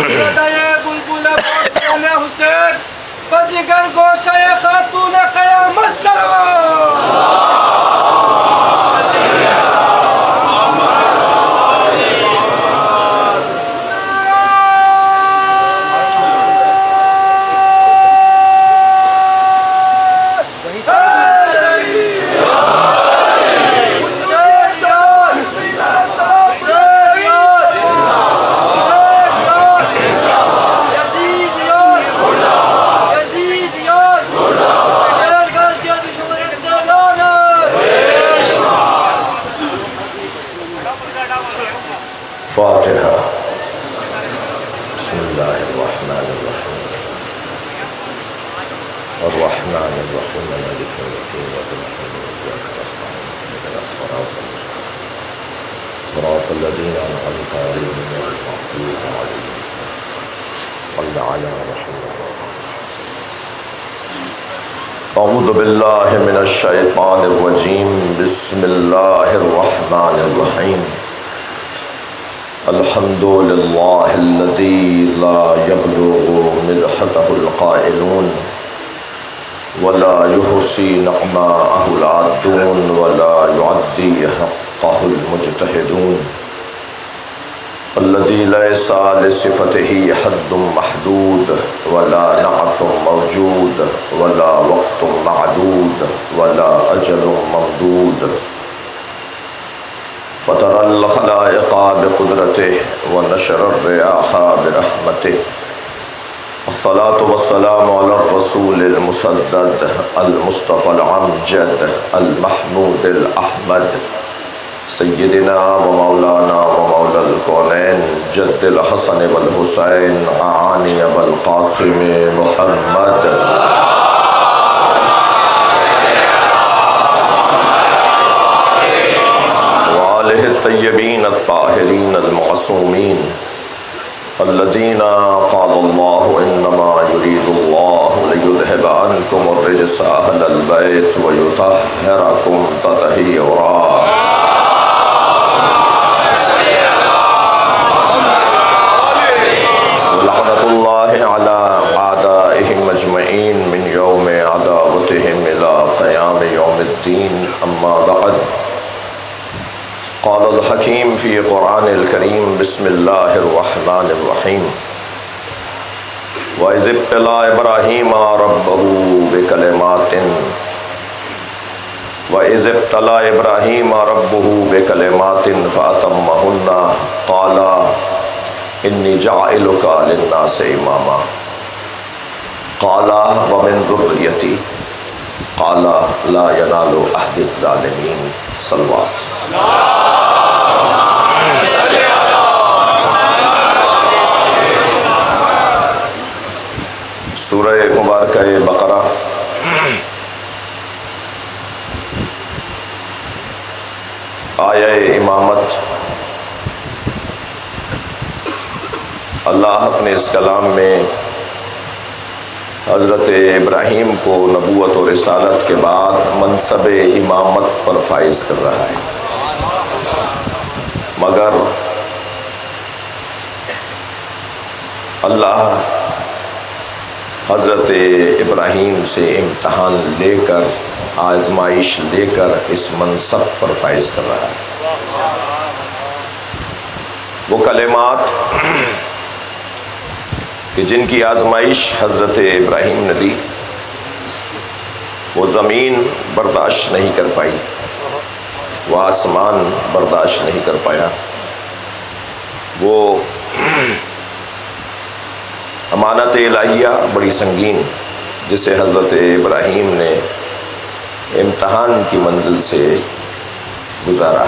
صدای بلبل بوستان حسین بجگر گوشہ خاتون قیامت فاتحہ۔ بسم اللہ الرحمن الرحیم الرحمن الرحیم مالک یوم الدین ایاک نستعین اهدنا الصراط المستقیم صراط الذین انعمت علیہم غیر المغضوب علیہم صل علی محمد۔ اعوذ باللہ من الشیطان الرجیم بسم اللہ الرحمن الرحیم الحمد للہ الذی لا یبلغ مدحته القائلون ولا يحصي نعماءه العادون ولا يعدي حقه المجتهدون الذي ليس لصفته حد محدود ولا نعت موجود ولا وقت معدود ولا أجل ممدود فطر الخلائق بقدرته ونشر الرياح برحمته الصلاة والسلام على الرسول المسدد المصطفى العمجد المحمود الأحمد سيدنا ومولانا ومولى الكونين جد الحسن والحسين عاني والقاسم محمد الطيبين الطاهرين المعصومين الذين قال الله إنما يريد الله ليذهب عنكم الرجس أهل البيت ويطهركم تطهيرا ولعنة الله على أعدائهم أجمعين من يوم عداوتهم إلى قيام يوم الدين أما بعد قال الحكيم في قرآن الكريم بسم الله الرحمن الرحيم وإذ ابتلى إبراهيم ربه بكلمات فأتمهن قال إني جاعلك للناس إماما قال ومن ذريتي قال لا ينال عهد الظالمين صلوات سورہ مبارکہ بقرہ آیہ امامت اللہ نے اس کلام میں حضرت ابراہیم کو نبوت و رسالت کے بعد منصب امامت پر فائز کر رہا ہے، مگر اللہ حضرت ابراہیم سے امتحان لے کر، آزمائش لے کر اس منصب پر فائز کر رہا ہے۔ وہ کلمات کہ جن کی آزمائش حضرت ابراہیم نے دی، وہ زمین برداشت نہیں کر پائی، وہ آسمان برداشت نہیں کر پایا، وہ امانت الہیہ بڑی سنگین جسے حضرت ابراہیم نے امتحان کی منزل سے گزارا۔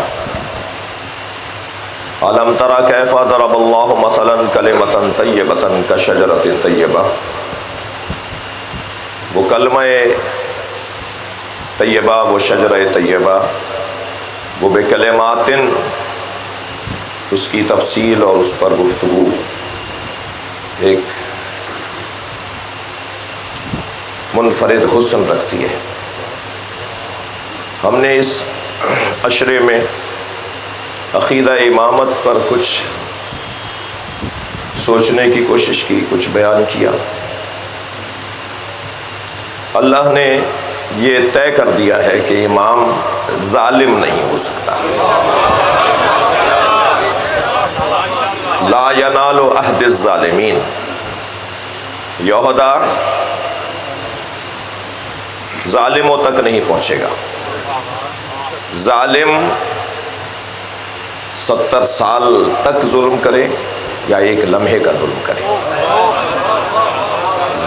أَلَمْ تَرَ كَيْفَ ضَرَبَ اللَّهُ مَثَلًا كَلِمَةً طَيِّبَةً كَشَجَرَةٍ طَيِّبَةٍ، وہ کلمہ طیبہ، وہ شجرہ طیبہ، وہ بکلمات، اس کی تفصیل اور اس پر گفتگو ایک منفرد حسن رکھتی ہے۔ ہم نے اس عشرے میں عقیدہ امامت پر کچھ سوچنے کی کوشش کی، کچھ بیان کیا۔ اللہ نے یہ طے کر دیا ہے کہ امام ظالم نہیں ہو سکتا۔ لا ینال عہد الظالمین۔ یہودا ظالموں تک نہیں پہنچے گا۔ ظالم 70 سال تک ظلم کرے یا ایک لمحے کا ظلم کرے۔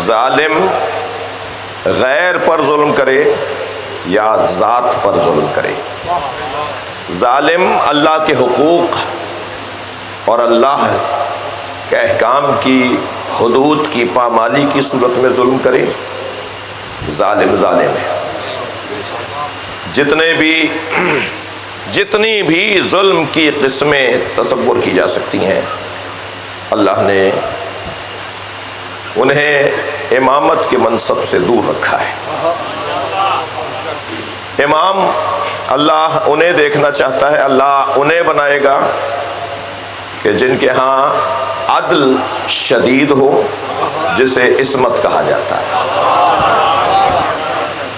ظالم غیر پر ظلم کرے یا ذات پر ظلم کرے۔ ظالم اللہ کے حقوق اور اللہ کے احکام کی حدود کی پامالی کی صورت میں ظلم کرے، ظالم ظالم ہے۔ جتنی بھی ظلم کی قسمیں تصور کی جا سکتی ہیں، اللہ نے انہیں امامت کے منصب سے دور رکھا ہے۔ امام اللہ انہیں دیکھنا چاہتا ہے، اللہ انہیں بنائے گا کہ جن کے ہاں عدل شدید ہو، جسے عصمت کہا جاتا ہے۔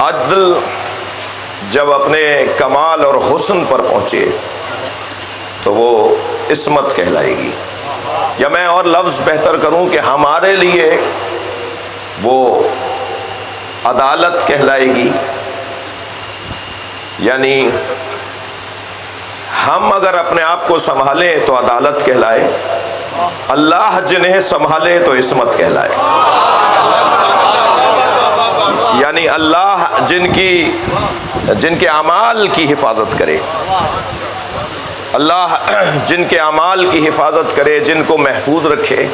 عدل جب اپنے کمال اور حسن پر پہنچے تو وہ عصمت کہلائے گی، یا میں اور لفظ بہتر کروں کہ ہمارے لیے وہ عدالت کہلائے گی۔ یعنی ہم اگر اپنے آپ کو سنبھالیں تو عدالت کہلائے، اللہ جنہیں سنبھالے تو عصمت کہلائے۔ یعنی اللہ جن کے اعمال کی حفاظت کرے، اللہ جن کے اعمال کی حفاظت کرے، جن کو محفوظ رکھے،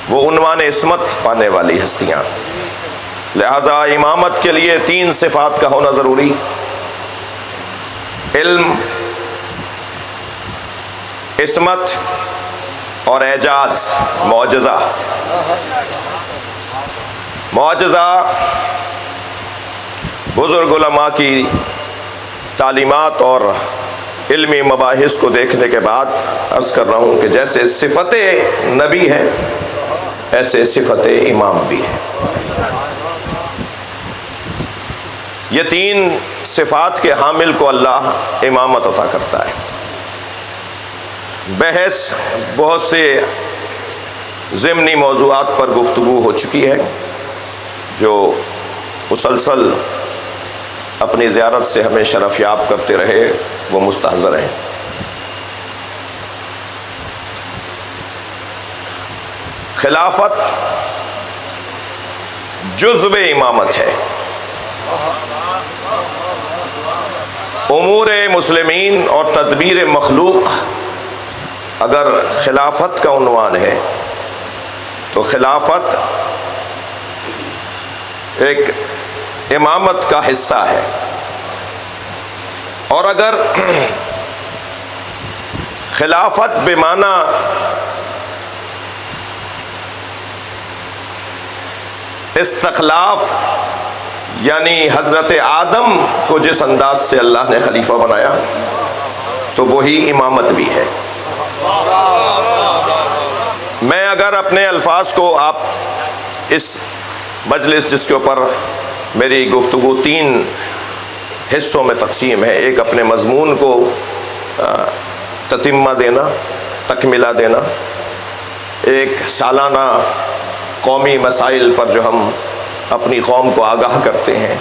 وہ عنوان عصمت پانے والی ہستیاں۔ لہذا امامت کے لیے 3 صفات کا ہونا ضروری: علم، عصمت اور اعجاز، معجزہ۔ معجزہ بزرگ علماء کی تعلیمات اور علمی مباحث کو دیکھنے کے بعد عرض کر رہا ہوں کہ جیسے صفت نبی ہے ایسے صفت امام بھی ہے۔ یہ 3 صفات کے حامل کو اللہ امامت عطا کرتا ہے۔ بحث بہت سے ضمنی موضوعات پر گفتگو ہو چکی ہے، جو مسلسل اپنی زیارت سے ہمیں شرف یاب کرتے رہے وہ مستحضر ہیں۔ خلافت جزو امامت ہے۔ امور مسلمین اور تدبیر مخلوق اگر خلافت کا عنوان ہے تو خلافت ایک امامت کا حصہ ہے، اور اگر خلافت بمعنی استخلاف، یعنی حضرت آدم کو جس انداز سے اللہ نے خلیفہ بنایا تو وہی امامت بھی ہے۔ میں اگر اپنے الفاظ کو، آپ اس مجلس جس کے اوپر میری گفتگو 3 حصوں میں تقسیم ہے، ایک اپنے مضمون کو تتمہ دینا، تکملہ دینا، ایک سالانہ قومی مسائل پر جو ہم اپنی قوم کو آگاہ کرتے ہیں،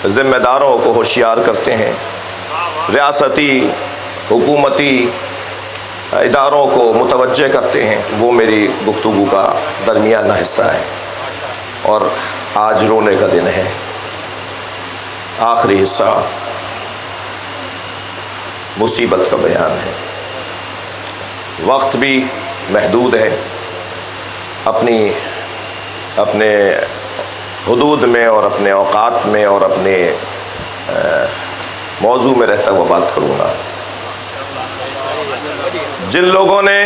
ذمہ داروں کو ہوشیار کرتے ہیں، ریاستی حکومتی اداروں کو متوجہ کرتے ہیں، وہ میری گفتگو کا درمیانہ حصہ ہے۔ اور آج رونے کا دن ہے، آخری حصہ مصیبت کا بیان ہے۔ وقت بھی محدود ہے، اپنے حدود میں اور اپنے اوقات میں اور اپنے موضوع میں رہتا ہوا بات کروں گا۔ جن لوگوں نے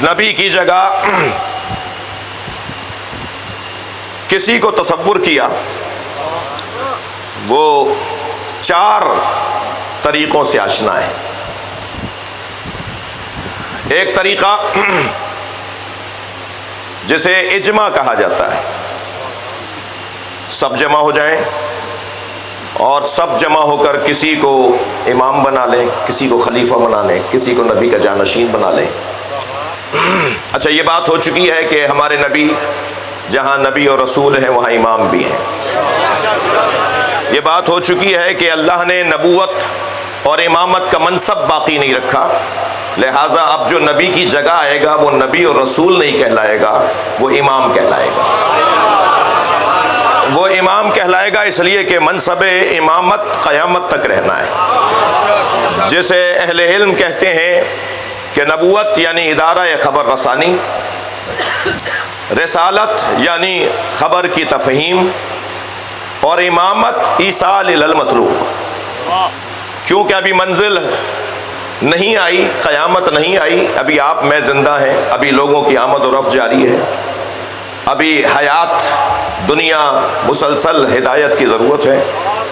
نبی کی جگہ کسی کو تصور کیا، وہ 4 طریقوں سے آشنا ہے۔ ایک طریقہ جسے اجماع کہا جاتا ہے، سب جمع ہو جائیں اور سب جمع ہو کر کسی کو امام بنا لیں، کسی کو خلیفہ بنا لیں، کسی کو نبی کا جانشین بنا لیں۔ اچھا، یہ بات ہو چکی ہے کہ ہمارے نبی جہاں نبی اور رسول ہیں وہاں امام بھی ہیں۔ یہ بات ہو چکی ہے کہ اللہ نے نبوت اور امامت کا منصب باقی نہیں رکھا، لہٰذا اب جو نبی کی جگہ آئے گا وہ نبی اور رسول نہیں کہلائے گا، وہ امام کہلائے گا۔ وہ امام کہلائے گا اس لیے کہ منصب امامت قیامت تک رہنا ہے۔ جسے اہل علم کہتے ہیں کہ نبوت یعنی ادارہ خبر رسانی، رسالت یعنی خبر کی تفہیم، اور امامت ایصال المطلوب۔ کیونکہ ابھی منزل نہیں آئی، قیامت نہیں آئی، ابھی آپ میں زندہ ہیں، ابھی لوگوں کی آمد و رفت جاری ہے، ابھی حیات دنیا مسلسل ہدایت کی ضرورت ہے،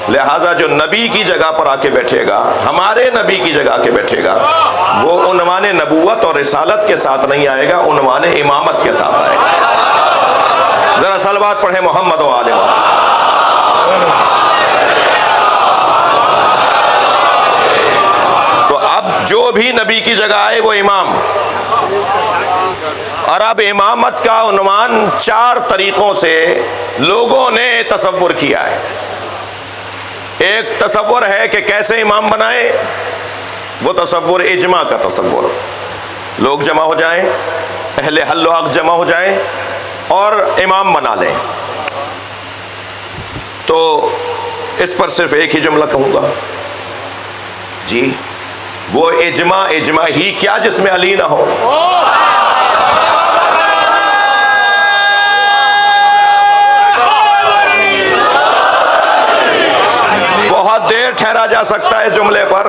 لہٰذا جو نبی کی جگہ پر آ کے بیٹھے گا، ہمارے نبی کی جگہ آ کے بیٹھے گا، وہ عنوان نبوت اور رسالت کے ساتھ نہیں آئے گا، عنوان امامت کے ساتھ آئے گا۔ ذرا صلوات پڑھیں محمد و آل محمد۔ تو اب جو بھی نبی کی جگہ آئے وہ امام، اور اب امامت کا عنوان 4 طریقوں سے لوگوں نے تصور کیا ہے۔ ایک تصور ہے کہ کیسے امام بنائے، وہ تصور اجماع کا تصور، لوگ جمع ہو جائیں، اہل حل و عقد جمع ہو جائیں اور امام بنا لیں۔ تو اس پر صرف ایک ہی جملہ کہوں گا، جی وہ اجماع ہی کیا جس میں علی نہ ہو۔ بہت دیر ٹھہرا جا سکتا ہے جملے پر،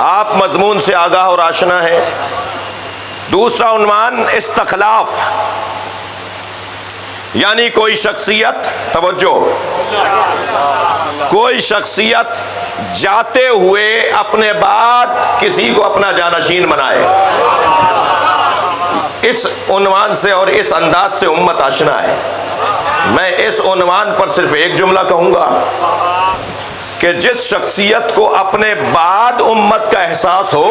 آپ مضمون سے آگاہ اور آشنا ہیں۔ دوسرا عنوان استخلاف، یعنی کوئی شخصیت، توجہ، کوئی شخصیت جاتے ہوئے اپنے بعد کسی کو اپنا جانشین بنائے۔ اس عنوان سے اور اس انداز سے امت آشنا ہے۔ میں اس عنوان پر صرف ایک جملہ کہوں گا کہ جس شخصیت کو اپنے بعد امت کا احساس ہو،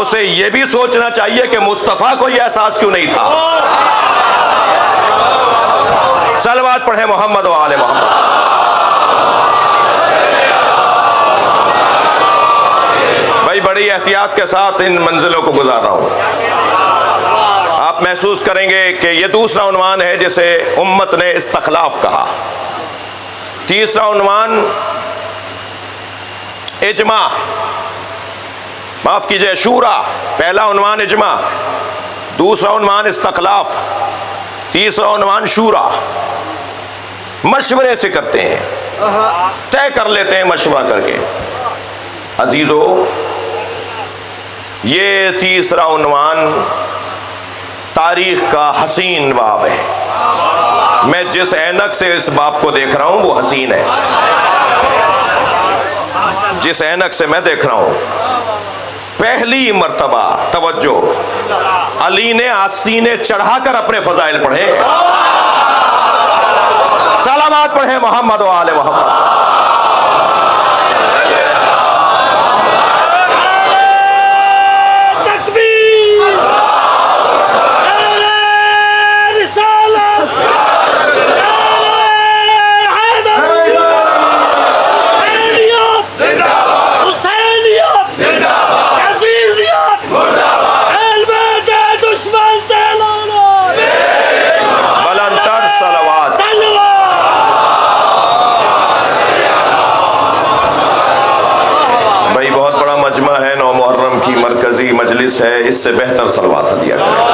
اسے یہ بھی سوچنا چاہیے کہ مصطفیٰ کو یہ احساس کیوں نہیں تھا۔ صلوات پڑھیں محمد و آل محمد۔ بھائی بڑی احتیاط کے ساتھ ان منزلوں کو گزار رہا ہوں۔ آپ محسوس کریں گے کہ یہ دوسرا عنوان ہے جسے امت نے استخلاف کہا۔ تیسرا عنوان اجماع، معاف کیجئے شورا۔ پہلا عنوان اجماع، دوسرا عنوان استخلاف، تیسرا عنوان شورا۔ مشورے سے کرتے ہیں، طے کر لیتے ہیں مشورہ کر کے۔ عزیزو، یہ تیسرا عنوان تاریخ کا حسین باب ہے۔ میں جس اینک سے اس باب کو دیکھ رہا ہوں وہ حسین ہے۔ جس اینک سے میں دیکھ رہا ہوں، پہلی مرتبہ، توجہ، علی نے آستینے چڑھا کر اپنے فضائل پڑھے۔ سلامات پڑھیں محمد و آل محمد۔ مجلس ہے، اس سے بہتر صلوات ہدیہ کریں۔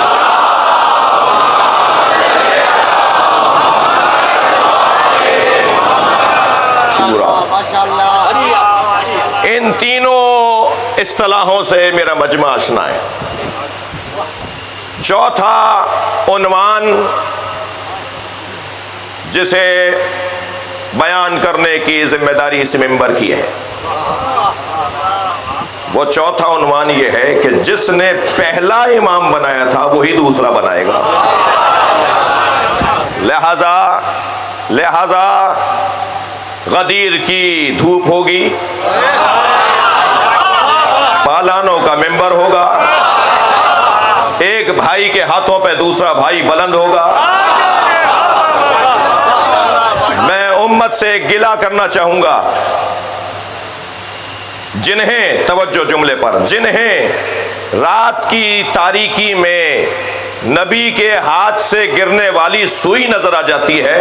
شورا، ان تینوں اصطلاحوں سے میرا مجمع آشنا ہے۔ چوتھا عنوان جسے بیان کرنے کی ذمہ داری اس ممبر کی ہے، وہ چوتھا عنوان یہ ہے کہ جس نے پہلا امام بنایا تھا وہی دوسرا بنائے گا۔ لہذا غدیر کی دھوپ ہوگی، پالانوں کا ممبر ہوگا، ایک بھائی کے ہاتھوں پہ دوسرا بھائی بلند ہوگا۔ میں امت سے گلہ کرنا چاہوں گا، جنہیں توجہ جملے پر، جنہیں رات کی تاریکی میں نبی کے ہاتھ سے گرنے والی سوئی نظر آ جاتی ہے،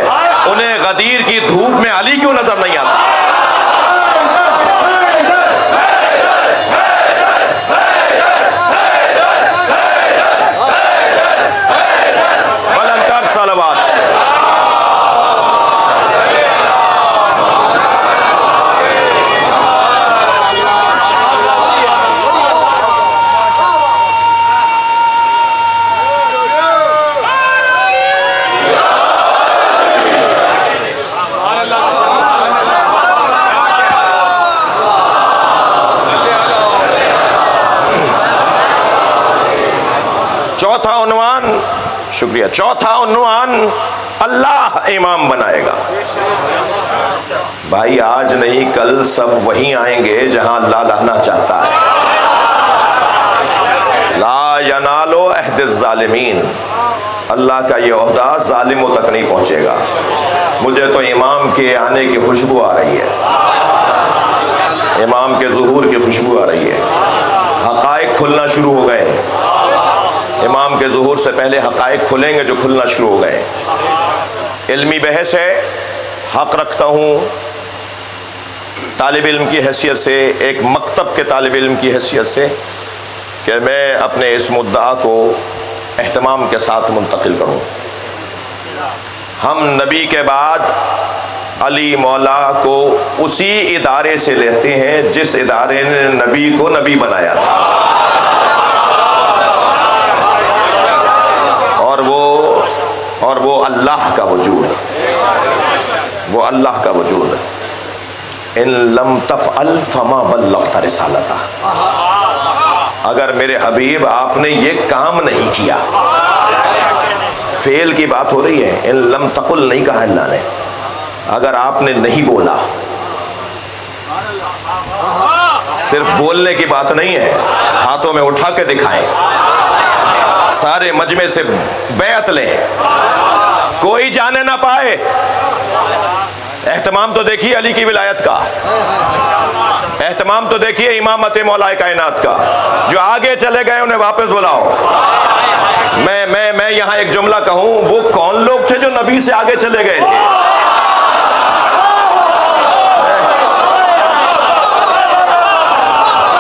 انہیں غدیر کی دھوپ میں علی کیوں نظر نہیں آتا؟ بلند تر صلوات۔ چوتھا عنوان، شکریہ، چوتھا عنوان اللہ امام بنائے گا۔ بھائی آج نہیں کل سب وہیں آئیں گے جہاں اللہ لانا چاہتا ہے۔ لا ینالو عہد الظالمین، اللہ کا یہ عہدہ ظالموں تک نہیں پہنچے گا۔ مجھے تو امام کے آنے کی خوشبو آ رہی ہے، امام کے ظہور کی خوشبو آ رہی ہے، حقائق کھلنا شروع ہو گئے۔ امام کے ظہور سے پہلے حقائق کھلیں گے جو کھلنا شروع ہو گئے۔ علمی بحث ہے، حق رکھتا ہوں طالب علم کی حیثیت سے، ایک مکتب کے طالب علم کی حیثیت سے، کہ میں اپنے اس مدعا کو اہتمام کے ساتھ منتقل کروں۔ ہم نبی کے بعد علی مولا کو اسی ادارے سے لیتے ہیں جس ادارے نے نبی کو نبی بنایا تھا، اور وہ اللہ کا وجود، وہ اللہ کا وجود۔ ان لم تفعل فما بلغت رسالتہ، اگر میرے حبیب آپ نے یہ کام نہیں کیا، فعل کی بات ہو رہی ہے، ان لم تقل نہیں کہا اللہ نے، اگر آپ نے نہیں بولا، صرف بولنے کی بات نہیں ہے، ہاتھوں میں اٹھا کے دکھائیں، سارے مجمع سے بیعت لیں، کوئی جانے نہ پائے۔ اہتمام تو دیکھیے علی کی ولایت کا، اہتمام تو دیکھیے امامت مولا کائنات کا، جو آگے چلے گئے انہیں واپس بلاؤ۔ میں یہاں ایک جملہ کہوں، وہ کون لوگ تھے جو نبی سے آگے چلے گئے تھے؟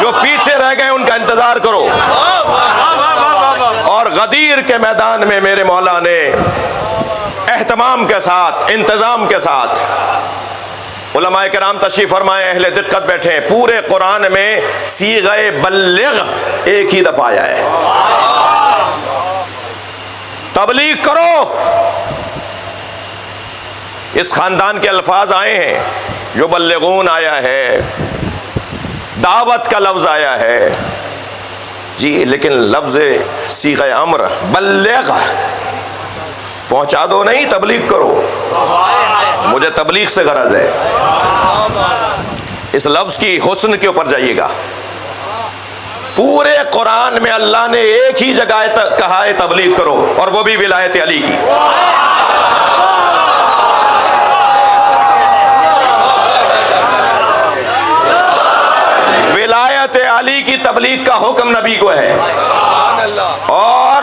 جو پیچھے رہ گئے ان کا انتظار کرو۔ اور غدیر کے میدان میں میرے مولا نے اہتمام کے ساتھ، انتظام کے ساتھ، علماء کرام تشریف فرمائے، اہل دقت بیٹھے، پورے قرآن میں صیغہ بلغ ایک ہی دفعہ آیا ہے، تبلیغ کرو۔ اس خاندان کے الفاظ آئے ہیں، یبلغون آیا ہے، دعوت کا لفظ آیا ہے جی، لیکن لفظ صیغہ امر بلغ، پہنچا دو نہیں، تبلیغ کرو۔ مجھے تبلیغ سے غرض ہے۔ اس لفظ کی حسن کے اوپر جائیے گا، پورے قرآن میں اللہ نے ایک ہی جگہ کہا ہے تبلیغ کرو، اور وہ بھی ولایت علی کی۔ ولایت علی کی تبلیغ کا حکم نبی کو ہے، اور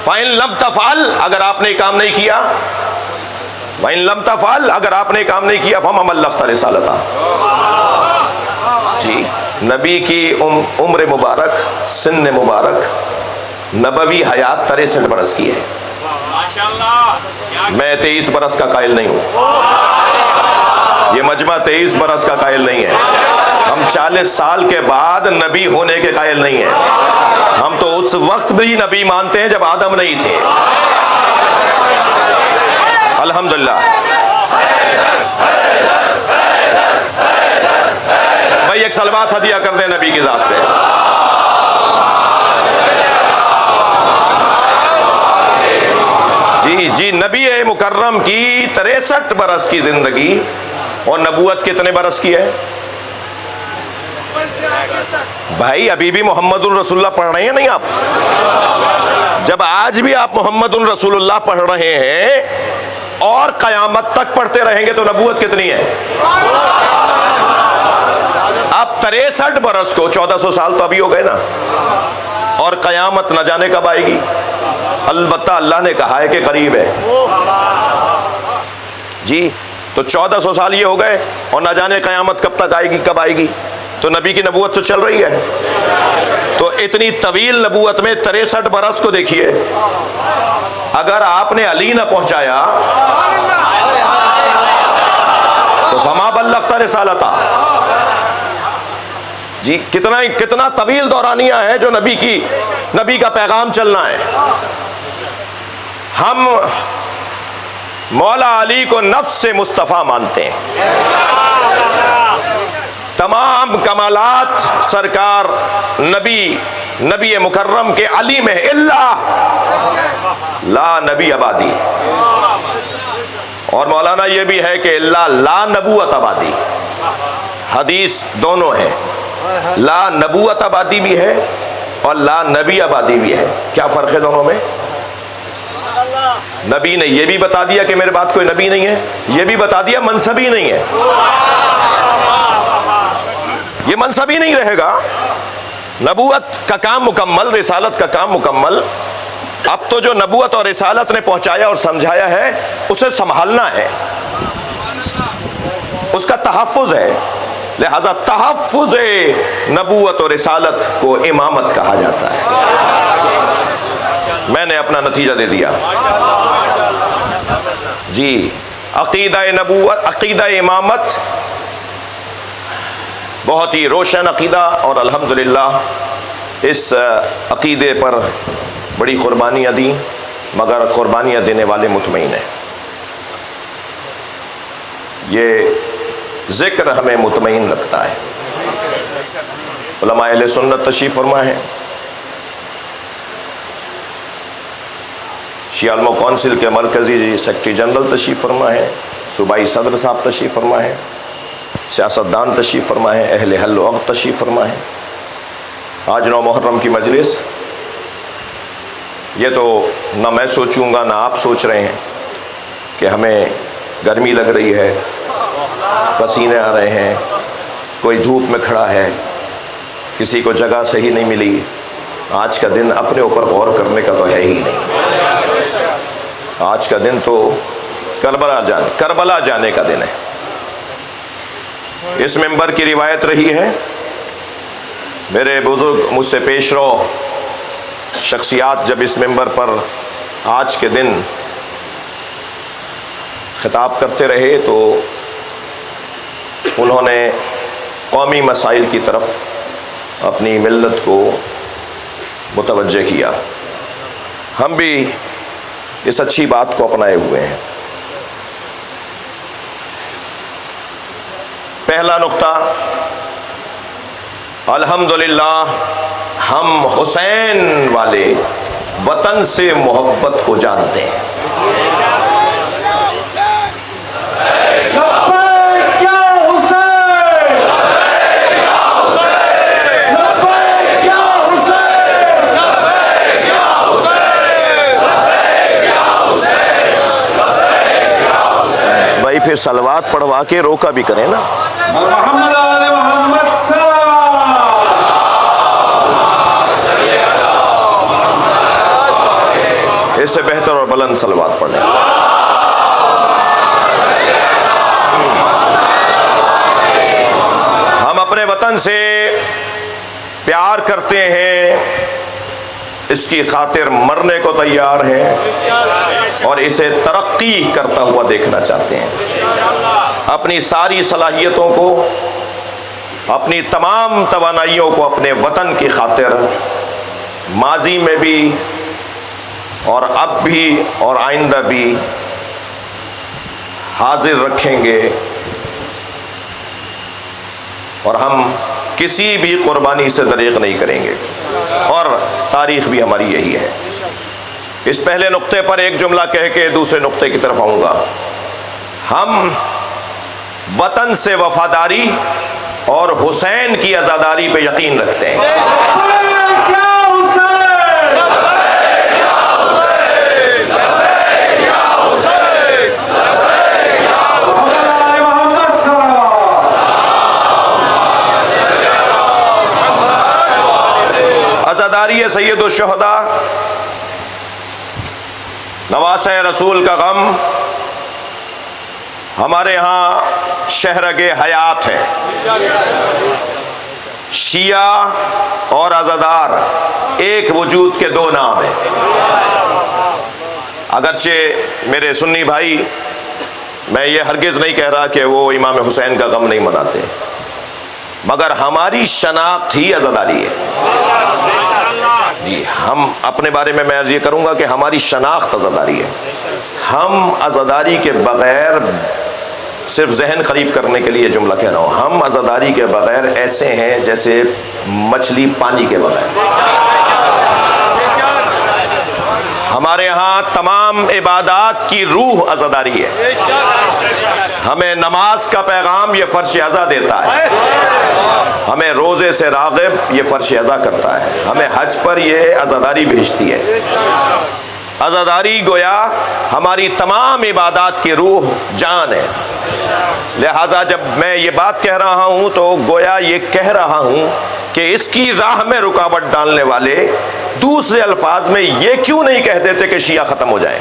فَإِن لَمْ تَفْعَلْ، اگر آپ نے کام نہیں کیا، وَإِن لَمْ تَفْعَلْ، اگر آپ نے کام نہیں کیا، فَمَا بَلَّغْتَ رِسَالَتَهُ۔ جی، نبی کی عمر مبارک، سن مبارک، نبوی حیات 63 برس کی ہے، میں 23 برس کا قائل نہیں ہوں۔ یہ مجمع 23 برس کا قائل نہیں ہے، ہم 40 سال کے بعد نبی ہونے کے قائل نہیں ہیں، ہم تو اس وقت بھی نبی مانتے ہیں جب آدم نہیں تھے۔ الحمدللہ۔ بھائی ایک صلوات ہدیہ کر دیں نبی کی ذات پہ۔ جی نبی مکرم کی 63 برس کی زندگی اور نبوت کتنے برس کی ہے؟ بھائی ابھی بھی محمد الرسول اللہ پڑھ رہے ہیں نہیں آپ؟ جب آج بھی آپ محمد الرسول اللہ پڑھ رہے ہیں اور قیامت تک پڑھتے رہیں گے تو نبوت کتنی ہے؟ اب 63 برس کو 1400 سال تو ابھی ہو گئے نا، اور قیامت نہ جانے کب آئے گی؟ البتہ اللہ نے کہا ہے کہ قریب ہے۔ جی تو 1400 سال یہ ہو گئے اور نہ جانے قیامت کب تک آئے گی، کب آئے گی؟ تو نبی کی نبوت تو چل رہی ہے۔ تو اتنی طویل نبوت میں 63 برس کو دیکھیے، اگر آپ نے علی نہ پہنچایا تو فما بلغت رسالتہ۔ جی کتنا طویل دورانیہ ہے جو نبی کا پیغام چلنا ہے۔ ہم مولا علی کو نفس مصطفیٰ مانتے ہیں، تمام کمالات سرکار نبی مکرم کے علی میں الا لا نبی آبادی، اور مولانا یہ بھی ہے کہ الا لا نبوت آبادی، حدیث دونوں ہیں، لا نبوت آبادی بھی ہے اور لا نبی آبادی بھی ہے۔ کیا فرق ہے دونوں میں؟ نبی نے یہ بھی بتا دیا کہ میرے بعد کوئی نبی نہیں ہے، یہ بھی بتا دیا منصبی نہیں ہے، یہ منصبی نہیں رہے گا۔ نبوت کا کام مکمل، رسالت کا کام مکمل۔ اب تو جو نبوت اور رسالت نے پہنچایا اور سمجھایا ہے اسے سنبھالنا ہے، اس کا تحفظ ہے، لہذا تحفظ نبوت اور رسالت کو امامت کہا جاتا ہے۔ میں نے اپنا نتیجہ دے دیا۔ جی عقیدہ نبوت، عقیدہ امامت بہت ہی روشن عقیدہ، اور الحمدللہ اس عقیدے پر بڑی قربانیاں دیں، مگر قربانیاں دینے والے مطمئن ہیں۔ یہ ذکر ہمیں مطمئن لگتا ہے۔ علماء اہل سنت تشریف فرما ہے، شیعہ علماء کونسل کے مرکزی سیکرٹری جنرل تشریف فرما ہے، صوبائی صدر صاحب تشریف فرما ہے، سیاستدان تشریف فرما ہے، اہل حل و عقد تشریف فرما ہے۔ آج 9 محرم کی مجلس، یہ تو نہ میں سوچوں گا نہ آپ سوچ رہے ہیں کہ ہمیں گرمی لگ رہی ہے، پسینے آ رہے ہیں، کوئی دھوپ میں کھڑا ہے، کسی کو جگہ صحیح نہیں ملی۔ آج کا دن اپنے اوپر غور کرنے کا تو ہے ہی نہیں۔ آج کا دن تو کربلا جانے کا دن ہے۔ اس منبر کی روایت رہی ہے، میرے بزرگ مجھ سے پیش رو شخصیات جب اس منبر پر آج کے دن خطاب کرتے رہے تو انہوں نے قومی مسائل کی طرف اپنی ملت کو متوجہ کیا۔ ہم بھی اس اچھی بات کو اپنائے ہوئے ہیں۔ پہلا نقطہ، الحمدللہ ہم حسین والے وطن سے محبت کو جانتے ہیں۔ بھائی پھر صلوات پڑھوا کے روکا بھی کریں نا۔ محمد آل محمد اس سے بہتر اور بلند صلوات پڑھیں۔ ہم اپنے وطن سے پیار کرتے ہیں، اس کی خاطر مرنے کو تیار ہیں اور اسے ترقی کرتا ہوا دیکھنا چاہتے ہیں۔ اپنی ساری صلاحیتوں کو، اپنی تمام توانائیوں کو اپنے وطن کی خاطر ماضی میں بھی اور اب بھی اور آئندہ بھی حاضر رکھیں گے، اور ہم کسی بھی قربانی سے دریغ نہیں کریں گے، اور تاریخ بھی ہماری یہی ہے۔ اس پہلے نقطے پر ایک جملہ کہہ کے دوسرے نقطے کی طرف آؤں گا۔ ہم وطن سے وفاداری اور حسین کی عزاداری پہ یقین رکھتے ہیں۔ عزاداری سید الشہداء، نواسہ رسول کا غم ہمارے ہاں شہرگ حیات ہے۔ شیعہ اور عزادار ایک وجود کے دو نام ہیں۔ اگرچہ میرے سنی بھائی، میں یہ ہرگز نہیں کہہ رہا کہ وہ امام حسین کا غم نہیں مناتے، مگر ہماری شناخت ہی عزاداری ہے۔ جی، ہم اپنے بارے میں عرض یہ کروں گا کہ ہماری شناخت عزاداری ہے۔ ہم عزاداری کے بغیر، صرف ذہن قریب کرنے کے لیے جملہ کہہ رہا ہوں، ہم عزاداری کے بغیر ایسے ہیں جیسے مچھلی پانی کے بغیر۔ ہمارے ہاں تمام عبادات کی روح عزاداری ہے۔ ہمیں نماز کا پیغام یہ فرش ازا دیتا ہے، ہمیں روزے سے راغب یہ فرش ازا کرتا ہے، ہمیں حج پر یہ عزاداری بھیجتی ہے۔ عزاداری گویا ہماری تمام عبادات کی روح جان ہے۔ لہٰذا جب میں یہ بات کہہ رہا ہوں تو گویا یہ کہہ رہا ہوں کہ اس کی راہ میں رکاوٹ ڈالنے والے دوسرے الفاظ میں یہ کیوں نہیں کہہ دیتے کہ شیعہ ختم ہو جائیں۔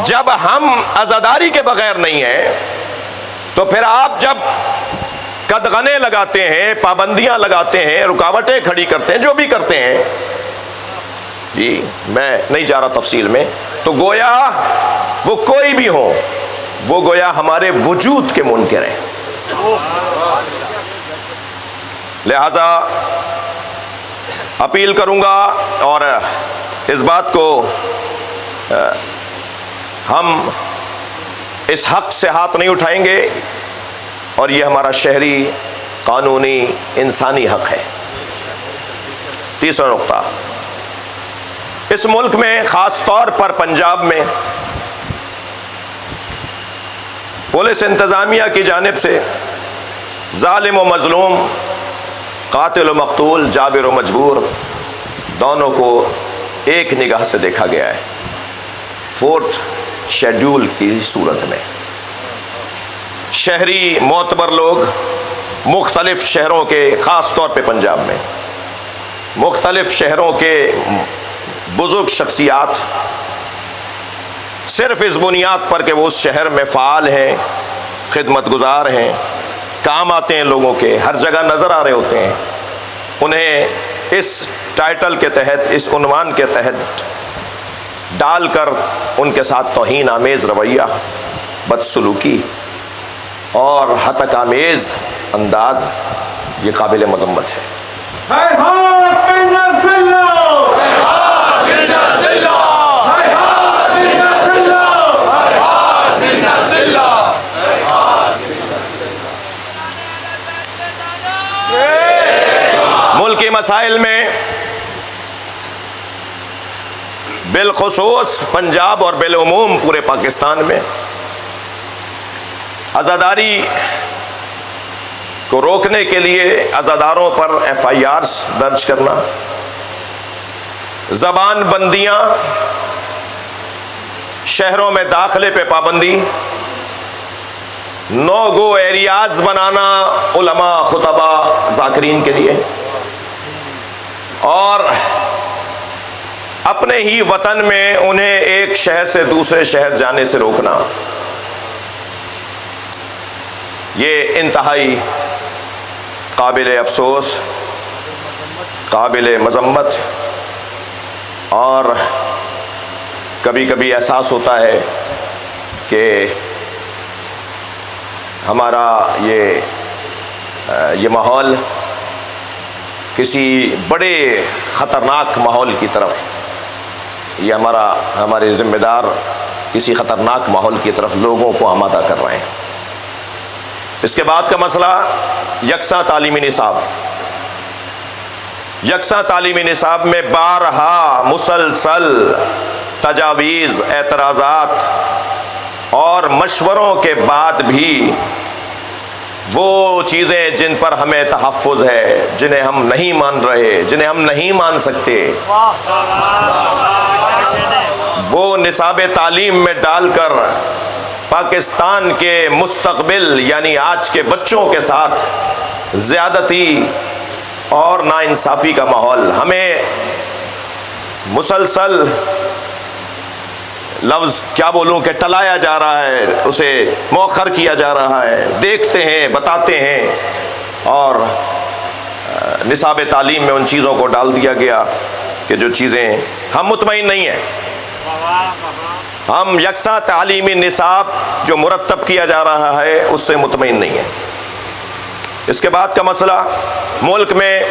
جب ہم عزاداری کے بغیر نہیں ہیں تو پھر آپ جب قدغنے لگاتے ہیں، پابندیاں لگاتے ہیں، رکاوٹیں کھڑی کرتے ہیں، جو بھی کرتے ہیں، جی میں نہیں جا رہا تفصیل میں، تو گویا وہ کوئی بھی ہو، وہ گویا ہمارے وجود کے منکر ہیں۔ لہذا اپیل کروں گا، اور اس بات کو ہم اس حق سے ہاتھ نہیں اٹھائیں گے، اور یہ ہمارا شہری، قانونی، انسانی حق ہے۔ تیسرا نقطہ، اس ملک میں خاص طور پر پنجاب میں پولیس انتظامیہ کی جانب سے ظالم و مظلوم، قاتل و مقتول، جابر و مجبور، دونوں کو ایک نگاہ سے دیکھا گیا ہے، 4th شیڈول کی صورت میں۔ شہری معتبر لوگ مختلف شہروں کے، خاص طور پہ پنجاب میں مختلف شہروں کے بزرگ شخصیات، صرف اس بنیاد پر کہ وہ اس شہر میں فعال ہیں، خدمت گزار ہیں، کام آتے ہیں لوگوں کے، ہر جگہ نظر آ رہے ہوتے ہیں، انہیں اس ٹائٹل کے تحت، اس عنوان کے تحت ڈال کر ان کے ساتھ توہین آمیز رویہ، بدسلوکی اور ہتک آمیز انداز، یہ قابل مذمت ہے۔ ملکی مسائل میں بالخصوص پنجاب اور بالعموم پورے پاکستان میں عزاداری کو روکنے کے لیے عزاداروں پر FIRs درج کرنا، زبان بندیاں، شہروں میں داخلے پہ پابندی، نو گو ایریاز بنانا علماء، خطبہ، ذاکرین کے لیے، اور اپنے ہی وطن میں انہیں ایک شہر سے دوسرے شہر جانے سے روکنا، یہ انتہائی قابل افسوس، قابل مذمت، اور کبھی کبھی احساس ہوتا ہے کہ ہمارا یہ ماحول کسی بڑے خطرناک ماحول کی طرف، یہ ہمارے ذمہ دار کسی خطرناک ماحول کی طرف لوگوں کو آمادہ کر رہے ہیں۔ اس کے بعد کا مسئلہ یکساں تعلیمی نصاب۔ یکساں تعلیمی نصاب میں بارہا مسلسل تجاویز، اعتراضات اور مشوروں کے بعد بھی وہ چیزیں جن پر ہمیں تحفظ ہے، جنہیں ہم نہیں مان رہے، جنہیں ہم نہیں مان سکتے، وہ نصاب تعلیم میں ڈال کر پاکستان کے مستقبل یعنی آج کے بچوں کے ساتھ زیادتی اور ناانصافی کا ماحول، ہمیں مسلسل لفظ کیا بولوں کہ ٹلایا جا رہا ہے، اسے مؤخر کیا جا رہا ہے، دیکھتے ہیں، بتاتے ہیں، اور نصاب تعلیم میں ان چیزوں کو ڈال دیا گیا کہ جو چیزیں ہم مطمئن نہیں ہیں۔ ہم یکساں تعلیمی نصاب جو مرتب کیا جا رہا ہے اس سے مطمئن نہیں ہیں۔ اس کے بعد کا مسئلہ، ملک میں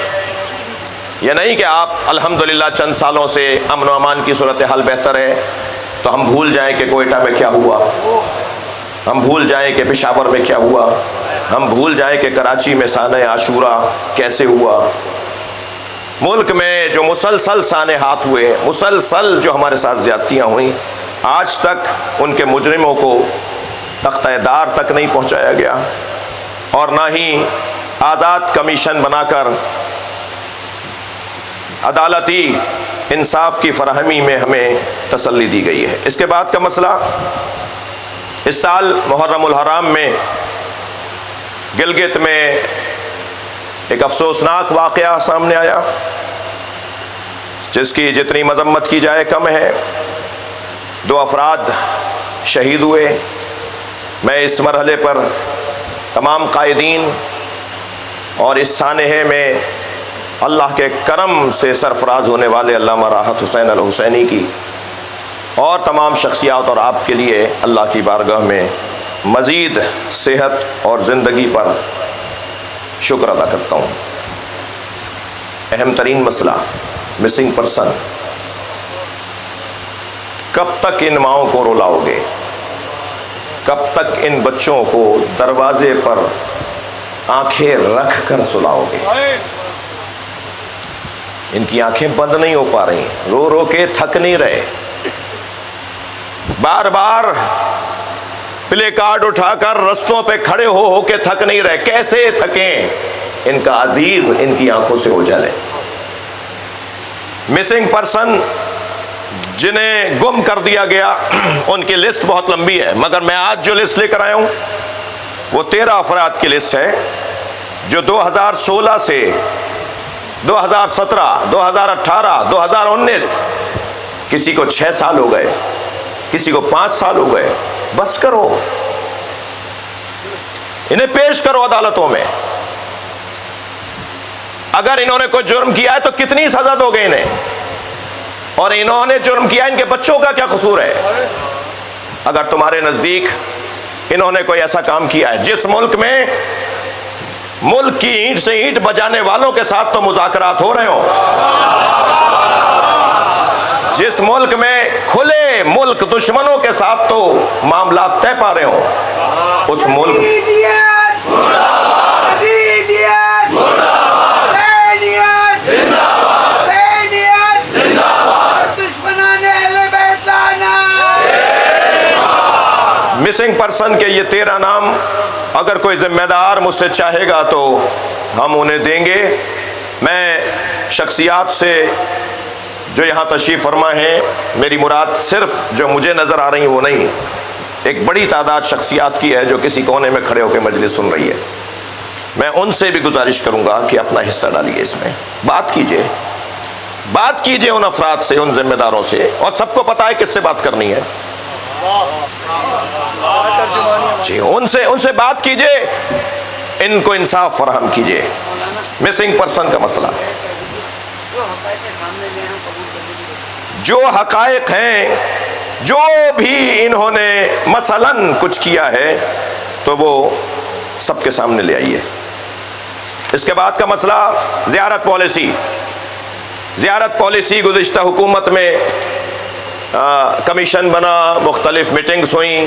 یہ نہیں کہ آپ الحمدللہ چند سالوں سے امن و امان کی صورتحال بہتر ہے تو ہم بھول جائیں کہ کوئٹہ میں کیا ہوا، ہم بھول جائیں کہ پشاور میں کیا ہوا، ہم بھول جائیں کہ کراچی میں سانحہ عاشورہ کیسے ہوا۔ ملک میں جو مسلسل سانحات ہوئے، مسلسل جو ہمارے ساتھ زیادتیاں ہوئیں، آج تک ان کے مجرموں کو تختہ دار تک نہیں پہنچایا گیا، اور نہ ہی آزاد کمیشن بنا کر عدالتی انصاف کی فراہمی میں ہمیں تسلی دی گئی ہے۔ اس کے بعد کا مسئلہ، اس سال محرم الحرام میں گلگت میں ایک افسوسناک واقعہ سامنے آیا جس کی جتنی مذمت کی جائے کم ہے۔ 2 افراد شہید ہوئے۔ میں اس مرحلے پر تمام قائدین اور اس سانحے میں اللہ کے کرم سے سرفراز ہونے والے علامہ راحت حسین الحسینی کی اور تمام شخصیات اور آپ کے لیے اللہ کی بارگاہ میں مزید صحت اور زندگی پر شکر ادا کرتا ہوں۔ اہم ترین مسئلہ مسنگ پرسن، کب تک ان ماؤں کو رلاؤ گے؟ کب تک ان بچوں کو دروازے پر آنکھیں رکھ کر سلاؤ گے؟ ان کی آنکھیں بند نہیں ہو پا رہی، رو رو کے تھک نہیں رہے، بار بار پلے کارڈ اٹھا کر رستوں پہ کھڑے ہو کے تھک نہیں رہے۔ کیسے تھکیں؟ ان کا عزیز ان کی آنکھوں سے اوجھل ہے۔ مسنگ پرسن جنہیں گم کر دیا گیا ان کی لسٹ بہت لمبی ہے، مگر میں آج جو لسٹ لے کر آیا ہوں وہ 13 افراد کی لسٹ ہے جو 2016 سے 2017 2018 2019 کسی کو 6 سال ہو گئے، کسی کو 5 سال ہو گئے۔ بس کرو، انہیں پیش کرو عدالتوں میں۔ اگر انہوں نے کوئی جرم کیا ہے تو کتنی سزا دو گے انہیں؟ اور انہوں نے جرم کیا، ان کے بچوں کا کیا قصور ہے؟ اگر تمہارے نزدیک انہوں نے کوئی ایسا کام کیا ہے جس ملک میں ملک کی اینٹ سے اینٹ بجانے والوں کے ساتھ تو مذاکرات ہو رہے ہوں، جس ملک میں کھلے ملک دشمنوں کے ساتھ تو معاملات طے پا رہے ہوں، اس ملک مسنگ پرسن کے یہ 13 نام اگر کوئی ذمہ دار مجھ سے چاہے گا تو ہم انہیں دیں گے۔ میں شخصیات سے جو یہاں تشریف فرما ہیں، میری مراد صرف جو مجھے نظر آ رہی ہیں وہ نہیں، ایک بڑی تعداد شخصیات کی ہے جو کسی کونے میں کھڑے ہو کے مجلس سن رہی ہے۔ میں ان سے بھی گزارش کروں گا کہ اپنا حصہ ڈالیے، اس میں بات کیجئے ان افراد سے، ان ذمہ داروں سے، اور سب کو پتا ہے کس سے بات کرنی ہے۔ جی ان سے بات کیجئے، ان کو انصاف فراہم کیجئے۔ مسنگ پرسن کا مسئلہ، جو حقائق ہیں جو بھی انہوں نے مثلاً کچھ کیا ہے تو وہ سب کے سامنے لے آئیے۔ اس کے بعد کا مسئلہ زیارت پالیسی۔ زیارت پالیسی گزشتہ حکومت میں کمیشن بنا، مختلف میٹنگز ہوئیں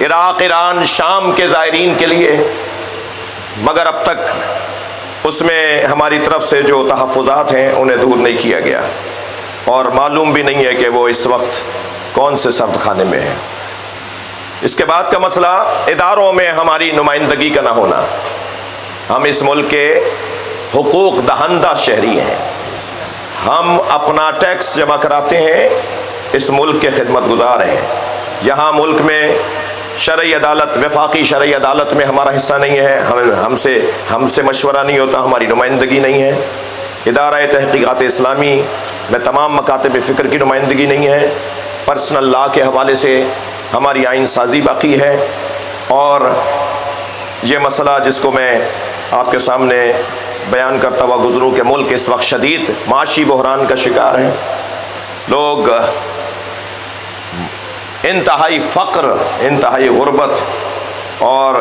عراق، ایران، شام کے زائرین کے لیے، مگر اب تک اس میں ہماری طرف سے جو تحفظات ہیں انہیں دور نہیں کیا گیا، اور معلوم بھی نہیں ہے کہ وہ اس وقت کون سے سرد خانے میں ہیں۔ اس کے بعد کا مسئلہ اداروں میں ہماری نمائندگی کا نہ ہونا۔ ہم اس ملک کے حقوق دہندہ شہری ہیں، ہم اپنا ٹیکس جمع کراتے ہیں، اس ملک کے خدمت گزار ہیں۔ یہاں ملک میں شرعی عدالت، وفاقی شرعی عدالت میں ہمارا حصہ نہیں ہے، ہم سے مشورہ نہیں ہوتا، ہماری نمائندگی نہیں ہے۔ ادارہ تحقیقات اسلامی میں تمام مکاتب فکر کی نمائندگی نہیں ہے۔ پرسنل لا کے حوالے سے ہماری آئین سازی باقی ہے، اور یہ مسئلہ جس کو میں آپ کے سامنے بیان کرتا ہوا گزروں کہ ملک اس وقت شدید معاشی بحران کا شکار ہے۔ لوگ انتہائی فقر، انتہائی غربت اور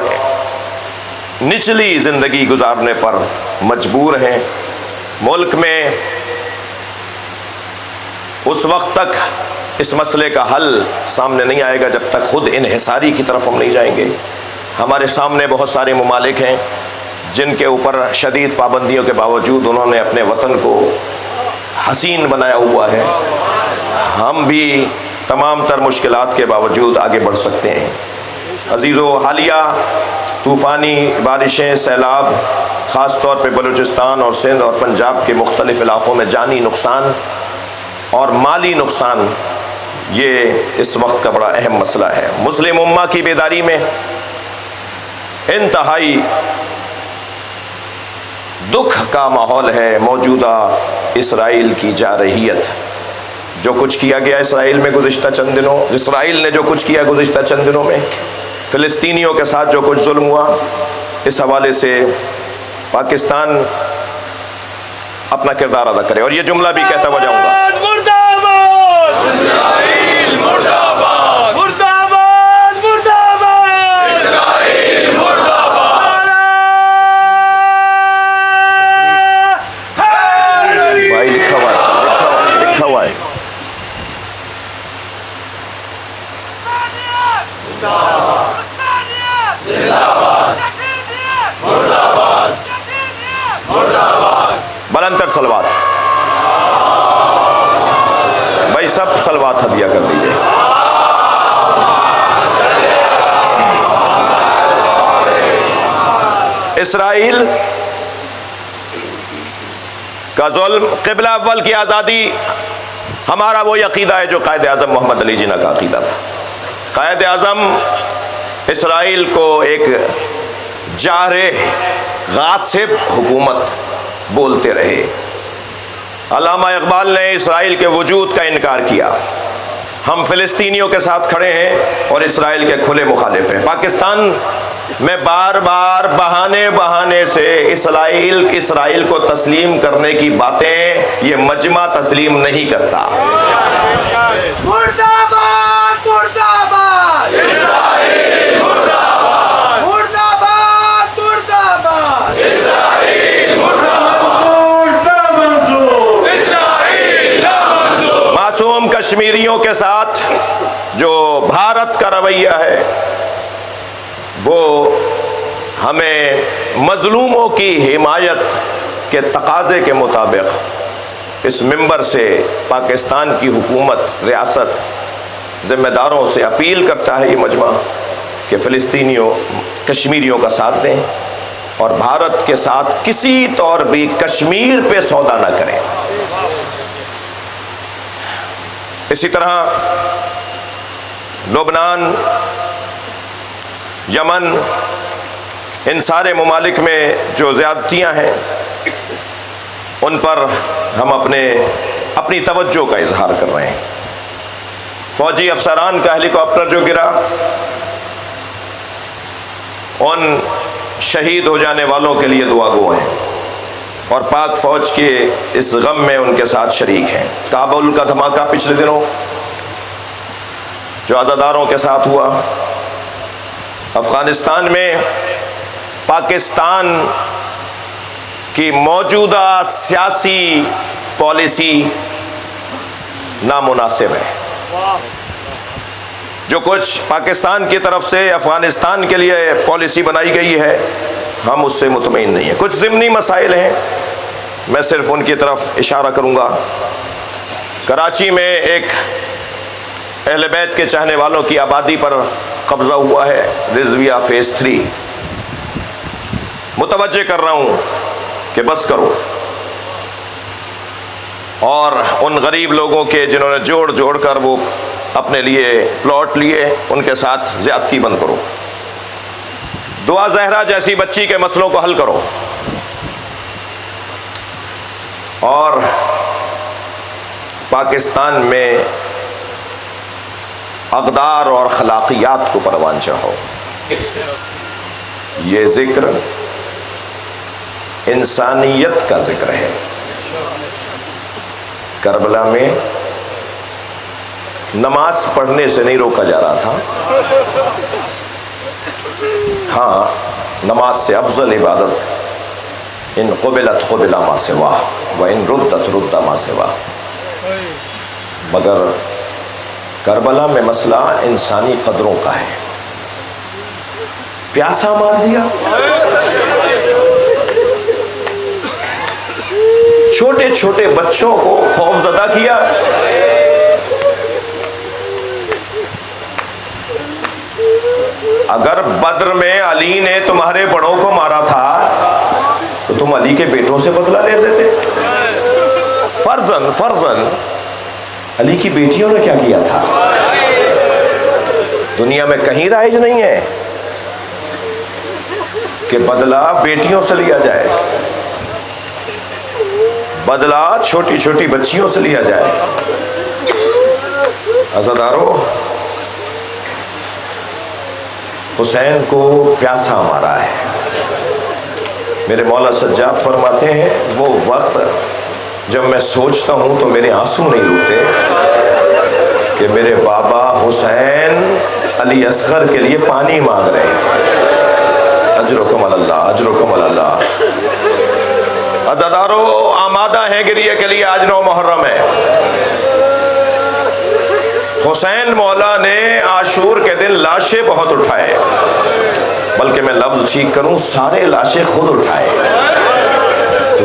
نچلی زندگی گزارنے پر مجبور ہیں۔ ملک میں اس وقت تک اس مسئلے کا حل سامنے نہیں آئے گا جب تک خود انحصاری کی طرف ہم نہیں جائیں گے۔ ہمارے سامنے بہت سارے ممالک ہیں جن کے اوپر شدید پابندیوں کے باوجود انہوں نے اپنے وطن کو حسین بنایا ہوا ہے۔ ہم بھی تمام تر مشکلات کے باوجود آگے بڑھ سکتے ہیں۔ عزیزو، حالیہ طوفانی بارشیں، سیلاب، خاص طور پہ بلوچستان اور سندھ اور پنجاب کے مختلف علاقوں میں جانی نقصان اور مالی نقصان، یہ اس وقت کا بڑا اہم مسئلہ ہے۔ مسلم امہ کی بیداری میں انتہائی دکھ کا ماحول ہے۔ موجودہ اسرائیل کی جارحیت، جو کچھ کیا گیا اسرائیل میں گزشتہ چند دنوں، اسرائیل نے جو کچھ کیا گزشتہ چند دنوں میں، فلسطینیوں کے ساتھ جو کچھ ظلم ہوا، اس حوالے سے پاکستان اپنا کردار ادا کرے۔ اور یہ جملہ بھی کہتا ہوا جاؤں گا، اسرائیل مرد آباد، مرد آباد، مرد آباد، اسرائیل مرد آباد۔ بھائی لکھا ہوا ہے، لکھا ہوا ہے۔ بلند تر صلوات، بھائی سب صلوات ہدیہ کر دیجئے۔ اسرائیل کا ظلم، قبلہ اول کی آزادی، ہمارا وہی عقیدہ ہے جو قائد اعظم محمد علی جناح کا عقیدہ تھا۔ قائد اعظم اسرائیل کو ایک جارح، غاصب حکومت بولتے رہے۔ علامہ اقبال نے اسرائیل کے وجود کا انکار کیا۔ ہم فلسطینیوں کے ساتھ کھڑے ہیں اور اسرائیل کے کھلے مخالف ہیں۔ پاکستان میں بار بار بہانے سے اسرائیل کو تسلیم کرنے کی باتیں یہ مجمع تسلیم نہیں کرتا۔ مرد آباد، مرد آباد، اسرائیل مرد آباد، مرد آباد، مرد آباد، اسرائیل مرد آباد، منظور، اسرائیل منظور۔ معصوم کشمیریوں کے ساتھ جو بھارت کا رویہ ہے وہ ہمیں مظلوموں کی حمایت کے تقاضے کے مطابق اس منبر سے پاکستان کی حکومت، ریاست، ذمہ داروں سے اپیل کرتا ہے یہ مجمع کہ فلسطینیوں، کشمیریوں کا ساتھ دیں اور بھارت کے ساتھ کسی طور بھی کشمیر پہ سودا نہ کریں۔ اسی طرح لبنان، یمن، ان سارے ممالک میں جو زیادتیاں ہیں ان پر ہم اپنی توجہ کا اظہار کر رہے ہیں۔ فوجی افسران کا ہیلی کاپٹر جو گرا، ان شہید ہو جانے والوں کے لیے دعا گو ہیں اور پاک فوج کے اس غم میں ان کے ساتھ شریک ہیں۔ کابل کا دھماکہ پچھلے دنوں، جو عزاداروں کے ساتھ ہوا افغانستان میں، پاکستان کی موجودہ سیاسی پالیسی نامناسب ہے۔ جو کچھ پاکستان کی طرف سے افغانستان کے لیے پالیسی بنائی گئی ہے ہم اس سے مطمئن نہیں ہیں۔ کچھ ضمنی مسائل ہیں، میں صرف ان کی طرف اشارہ کروں گا۔ کراچی میں ایک اہل بیت کے چاہنے والوں کی آبادی پر قبضہ ہوا ہے، رضویہ فیز 3۔ متوجہ کر رہا ہوں کہ بس کرو، اور ان غریب لوگوں کے جنہوں نے جوڑ جوڑ کر وہ اپنے لیے پلاٹ لیے، ان کے ساتھ زیادتی بند کرو۔ دعا زہرا جیسی بچی کے مسئلوں کو حل کرو، اور پاکستان میں اقدار اور خلاقیات کو پروان چڑھاؤ۔ یہ ذکر انسانیت کا ذکر ہے۔ کربلا میں نماز پڑھنے سے نہیں روکا جا رہا تھا، ہاں نماز سے افضل عبادت ان قبلت قبل ما سوا و ان ردت رد ما سوا، مگر کربلا میں مسئلہ انسانی قدروں کا ہے۔ پیاسا مار دیا، چھوٹے چھوٹے بچوں کو خوف زدہ کیا، اگر بدر میں علی نے تمہارے بڑوں کو مارا تھا تو تم علی کے بیٹوں سے بدلہ لے دیتے۔ فرضاً علی کی بیٹیوں نے کیا کیا تھا؟ دنیا میں کہیں رائج نہیں ہے کہ بدلہ بیٹیوں سے لیا جائے، بدلہ چھوٹی چھوٹی بچیوں سے لیا جائے۔ عزادارو، حسین کو پیاسا مارا ہے۔ میرے مولا سجاد فرماتے ہیں وہ وقت جب میں سوچتا ہوں تو میرے آنسو نہیں رکتے کہ میرے بابا حسین علی اصغر کے لیے پانی مانگ رہے تھے۔ اجرکم اللہ، اجرکم اللہ۔ عزادارو، آمادہ ہیں گریے کے لیے، آج 9 محرم ہے۔ حسین مولا نے عاشور کے دن لاشیں بہت اٹھائے، بلکہ میں لفظ ٹھیک کروں، سارے لاشیں خود اٹھائے،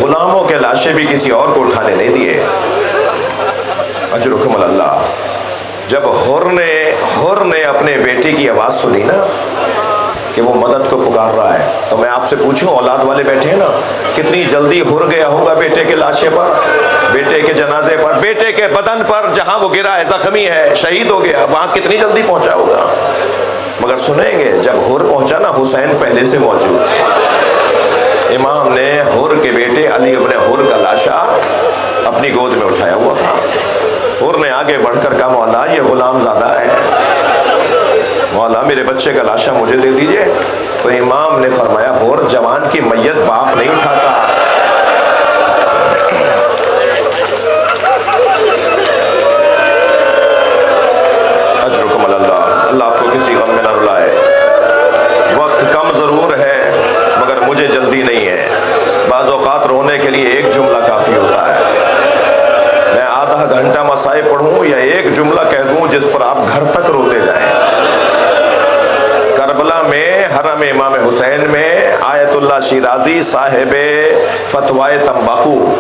غلاموں کے لاشیں بھی کسی اور کو اٹھانے نہیں دیے۔ اجرکم اللہ۔ جب حر نے اپنے بیٹے کی آواز سنی نا کہ وہ مدد کو پکار رہا ہے، تو میں آپ سے پوچھوں، اولاد والے بیٹھے ہیں نا، کتنی جلدی حر گیا ہوگا بیٹے کے لاشے پر، بیٹے کے جنازے پر، بیٹے کے بدن پر جہاں وہ گرا ہے، زخمی ہے، شہید ہو گیا، وہاں کتنی جلدی پہنچا ہوگا۔ مگر سنیں گے جب حر پہنچا نا، حسین پہلے سے موجود تھے۔ امام نے حر کے بیٹے علی ابن حر کا لاشا اپنی گود میں اٹھایا ہوا تھا۔ حر نے آگے بڑھ کر کہا، مولا یہ غلام زادہ ہے، مولا میرے بچے کا لاشا مجھے دے دیجئے۔ تو امام نے فرمایا، حر جوان کی میت باپ نہیں اٹھاتا۔ اجرکم اللہ۔ اللہ آپ کو کسی غم میں نہ رلائے۔ وقت کم ضرور ہے مگر مجھے جلدی نہیں ہے۔ بعض اوقات رونے کے لیے ایک جملہ کافی ہوتا ہے۔ میں آدھا گھنٹہ مسائل پڑھوں یا ایک جملہ کہہ دوں جس پر آپ گھر تک روتے جائیں۔ کربلا میں حرم امام حسین میں آیت اللہ شیرازی صاحب فتوائے تمباکو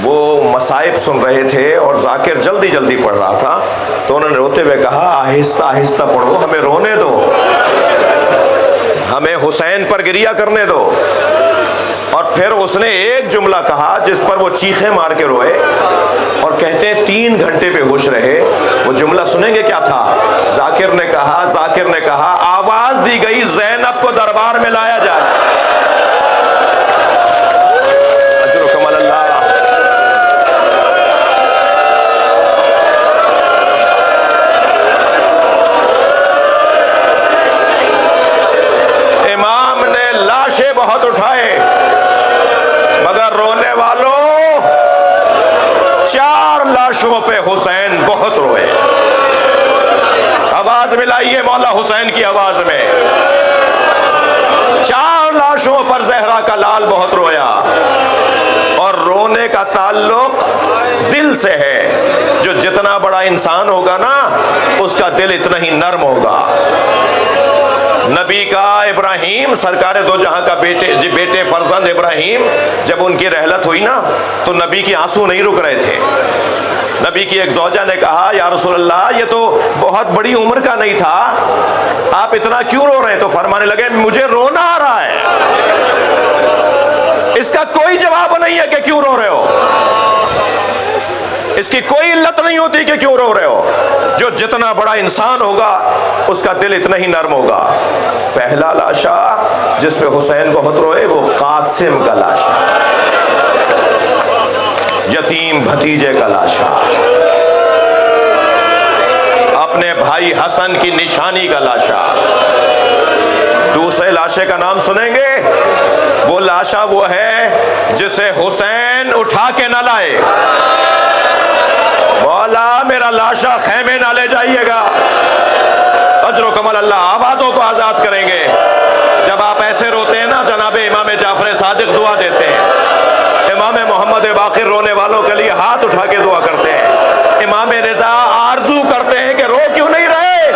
وہ مصائب سن رہے تھے اور ذاکر جلدی جلدی پڑھ رہا تھا، تو انہوں نے روتے ہوئے کہا، آہستہ آہستہ پڑھو، ہمیں رونے دو، ہمیں حسین پر گریہ کرنے دو۔ اور پھر اس نے ایک جملہ کہا جس پر وہ چیخیں مار کے روئے، اور کہتے ہیں 3 گھنٹے بے ہوش رہے۔ وہ جملہ سنیں گے کیا تھا؟ ذاکر نے کہا آواز دی گئی زینب کو دربار میں لایا جائے۔ اجرکم اللہ۔ امام نے لاشیں بہت اٹھائے مگر رونے والوں 4 لاشوں پہ حسین بہت روئے۔ اب آواز ملائیے مولا حسین کی آواز میں۔ 4 لاشوں پر زہرا کا لال بہت رویا، اور رونے کا تعلق دل سے ہے۔ جو جتنا بڑا انسان ہوگا نا اس کا دل اتنا ہی نرم ہوگا۔ نبی کا ابراہیم سرکار دو جہاں کا بیٹے فرزند ابراہیم، جب ان کی رحلت ہوئی نا تو نبی کی آنسو نہیں رک رہے تھے۔ نبی کی ایک زوجہ نے کہا یا رسول اللہ یہ تو بہت بڑی عمر کا نہیں تھا، آپ اتنا کیوں رو رہے ہیں؟ تو فرمانے لگے مجھے رونا آ رہا ہے۔ اس کا کوئی جواب نہیں ہے کہ کیوں رو رہے ہو، اس کی کوئی علت نہیں ہوتی کہ کیوں رو رہے ہو۔ جو جتنا بڑا انسان ہوگا اس کا دل اتنا ہی نرم ہوگا۔ پہلا لاشا جس پہ حسین بہت روئے وہ قاسم کا لاشا، یتیم بھتیجے کا لاشا، اپنے بھائی حسن کی نشانی کا لاشا۔ دوسرے لاشے کا نام سنیں گے، وہ لاشا وہ ہے جسے حسین اٹھا کے نہ لائے۔ مولا میرا لاشا خیمے نہ لے جائیے گا، اجر و کمال اللہ آوازوں کو آزاد کریں گے۔ جب آپ ایسے روتے ہیں نا جناب امام جعفر صادق دعا دیتے ہیں، امام محمد باقر رونے والوں کے لیے ہاتھ اٹھا کے دعا کرتے ہیں، امام رضا آرزو کرتے ہیں کہ رو کیوں نہیں رہے۔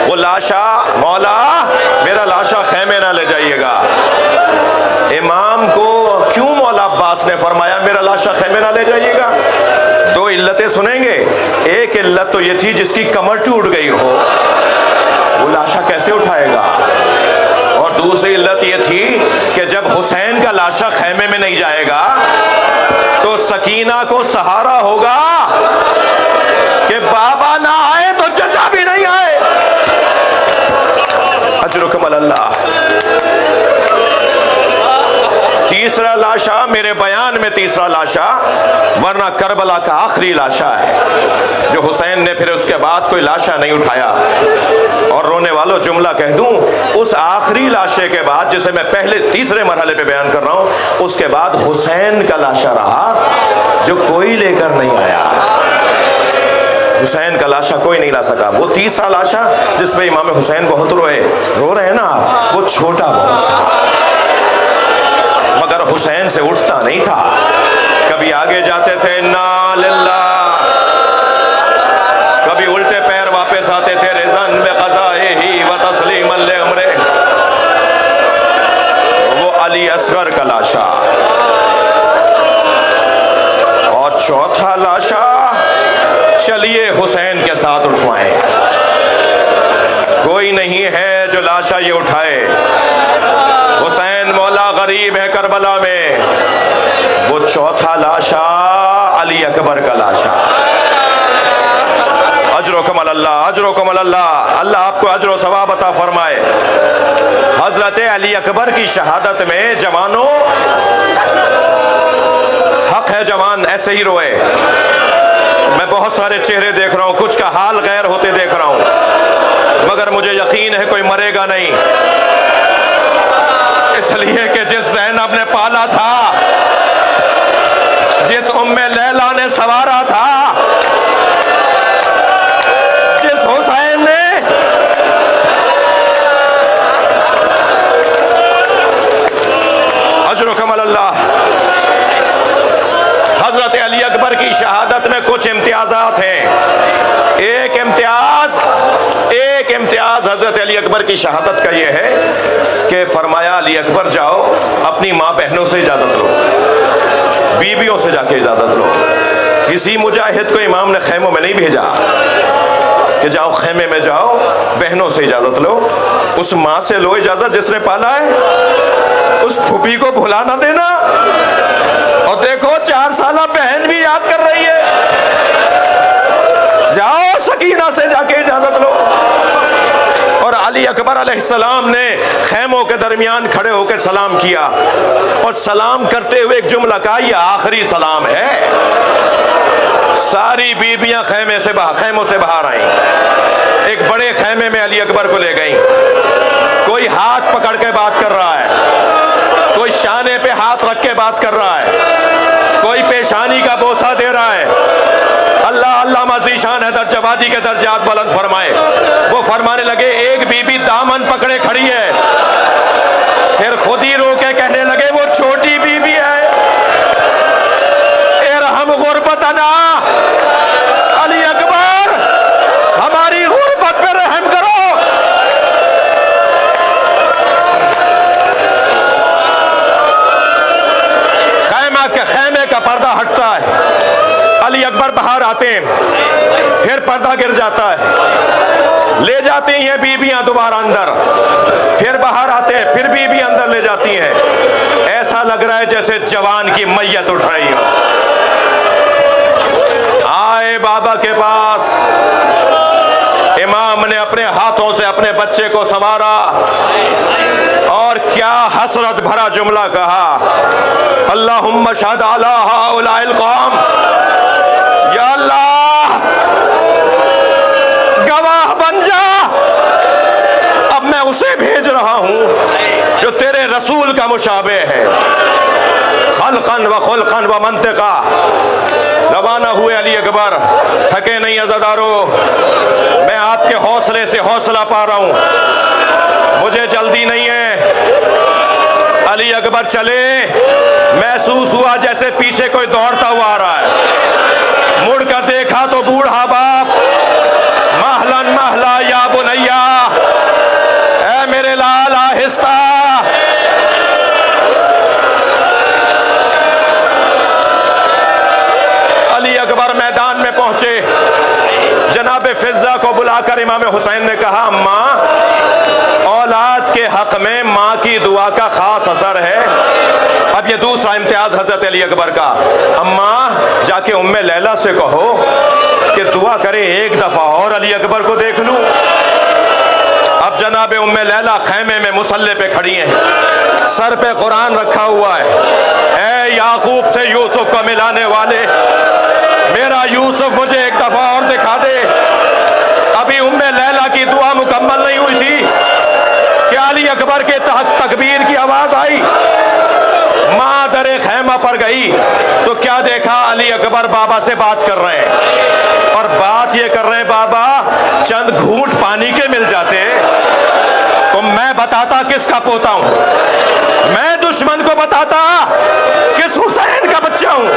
وہ لاشا مولا میرا لاشا خیمے نہ لے جائیے گا۔ امام کو کیوں مولا عباس نے فرمایا میرا لاشا خیمے نہ لے جائیے گا؟ 2 علتیں سنیں گے۔ ایک علت تو یہ تھی جس کی کمر ٹوٹ گئی ہو وہ لاشا کیسے اٹھائے گا، اور دوسری علت یہ تھی کہ جب حسین کا لاشا خیمے میں نہیں جائے گا تو سکینہ کو سہارا ہوگا کہ بابا نہ آئے تو چچا بھی نہیں آئے۔ اجرکم اللہ۔ تیسرا لاشا میرے بیان میں تیسرا لاشا، ورنہ کربلا کا آخری لاشا ہے جو حسین نے پھر اس کے بعد کوئی لاشا نہیں اٹھایا۔ اور رونے والوں جملہ کہہ دوں، اس آخری لاشے کے بعد جسے میں پہلے تیسرے مرحلے پہ بیان کر رہا ہوں، اس کے بعد حسین کا لاشا رہا جو کوئی لے کر نہیں آیا۔ حسین کا لاشا کوئی نہیں لا سکا۔ وہ تیسرا لاشا جس پہ امام حسین بہت رو رہے ہیں نا، وہ چھوٹا بہت تھا مگر حسین سے اٹھتا نہیں تھا۔ کبھی آگے جاتے تھے انا للہ، کبھی الٹے پیر واپس آتے تھے رضن بقضائہ و تسلیما لامرہ۔ وہ علی اصغر کا لاشا۔ اور چوتھا لاشا چلیے حسین کے ساتھ اٹھوائیں، کوئی نہیں ہے جو لاشا یہ اٹھائے۔ حسین مولا غریب ہے کربلا میں، وہ چوتھا لاشا علی اکبر کا لاشا۔ اجر و کمال اللہ، اجر و کمال اللہ، اللہ آپ کو اجر و ثواب عطا فرمائے۔ حضرت علی اکبر کی شہادت میں جوانوں، حق ہے جوان ایسے ہی روئے۔ میں بہت سارے چہرے دیکھ رہا ہوں، کچھ کا حال غیر ہوتے دیکھ رہا ہوں، مگر مجھے یقین ہے کوئی مرے گا نہیں، اس لیے کہ جس زینب نے پالا تھا، جس ام لیلا نے سوارا تھا، جس حسین نے اجر و کمال اللہ۔ حضرت علی اکبر کی شہادت میں کچھ امتیازات ہیں۔ ایک امتیاز حضرت علی اکبر کی شہادت کا یہ ہے کہ فرمایا علی اکبر جاؤ اپنی ماں بہنوں سے اجازت لو، بیویوں سے جا کے اجازت لو۔ کسی مجاہد کو امام نے خیموں میں نہیں بھیجا کہ جاؤ خیمے میں جاؤ، بہنوں سے اجازت لو۔ اس ماں سے لو اجازت جس نے پالا ہے، اس پھوپھی کو بھلا نہ دینا۔ اور دیکھو 4 سالہ بہن بھی یاد کر رہی ہے، جاؤ سکینہ سے جا کے اجازت لو۔ اور علی اکبر علیہ السلام نے خیموں کے درمیان کھڑے ہو کے سلام کیا، اور سلام کرتے ہوئے ایک جملہ کہا یہ آخری سلام ہے۔ ساری بیویاں خیموں سے باہر آئیں، ایک بڑے خیمے میں علی اکبر کو لے گئیں۔ کوئی ہاتھ پکڑ کے بات کر رہا ہے، کوئی شانے پہ ہاتھ رکھ کے بات کر رہا ہے، کوئی پیشانی کا بوسہ دے رہا ہے۔ اللہ علامہ ذیشان حیدر جوادی کے درجات بلند فرمائے. وہ فرمانے لگے ایک بی بی دامن پکڑے کھڑی ہے, پھر خود ہی رو کے کہنے لگے وہ چھوٹی بی بی ہے. ارحم غربتنا, علی اکبر ہماری غربت پہ رحم کرو. خیمے کا پردہ ہٹتا ہے, علی اکبر باہر آتے ہیں, پھر پردہ گر جاتا ہے, لے جاتی ہیں بیویاں دوبارہ اندر, پھر باہر آتے ہیں, پھر بیوی اندر لے جاتی ہیں. ایسا لگ رہا ہے جیسے جوان کی میت اٹھ رہی ہو. آئے بابا کے پاس, امام نے اپنے ہاتھوں سے اپنے بچے کو سنوارا اور کیا حسرت بھرا جملہ کہا, اللہم اشہد علی ہؤلاء القوم, یا اللہ گواہ بن جا, اب میں اسے بھیج رہا ہوں جو تیرے رسول کا مشابہ ہے, خلقاً و خلقاً و منطقہ. روانہ ہوئے علی اکبر, تھکے نہیں عزادارو, میں آپ کے حوصلے سے حوصلہ پا رہا ہوں, مجھے جلدی نہیں ہے. علی اکبر چلے, محسوس ہوا جیسے پیچھے کوئی دوڑتا ہوا آ رہا ہے. مڑ کر دیکھا تو بوڑھا باپ, مہلن مہلا یا بنیا, اے میرے لال آہستہ. علی اکبر میدان میں پہنچے, جناب فضہ کو بلا کر امام حسین نے کہا اماں, اولاد کے حق میں ماں کی دعا کا خاص اثر ہے. اب یہ دوسرا امتیاز حضرت علی اکبر کا, اماں جا کے ام لیلا سے کہو کہ دعا کرے ایک دفعہ اور علی اکبر کو دیکھ لوں. اب جناب ام لیلا خیمے میں مصلی پہ کھڑی ہیں, سر پہ قرآن رکھا ہوا ہے. اے یعقوب سے یوسف کو ملانے والے, میرا یوسف مجھے ایک دفعہ اور دکھا دے. ابھی ام لیلا کی دعا مکمل نہیں ہوئی تھی کہ علی اکبر کے تکبیر کی آواز آئی. ماں در خیمہ پر گئی تو کیا دیکھا, علی اکبر بابا سے بات کر رہے ہیں, اور بات یہ کر رہے ہیں بابا چند گھونٹ پانی کے مل جاتے تو میں بتاتا کس کا پوتا ہوں, میں دشمن کو بتاتا کس حسین کا بچہ ہوں.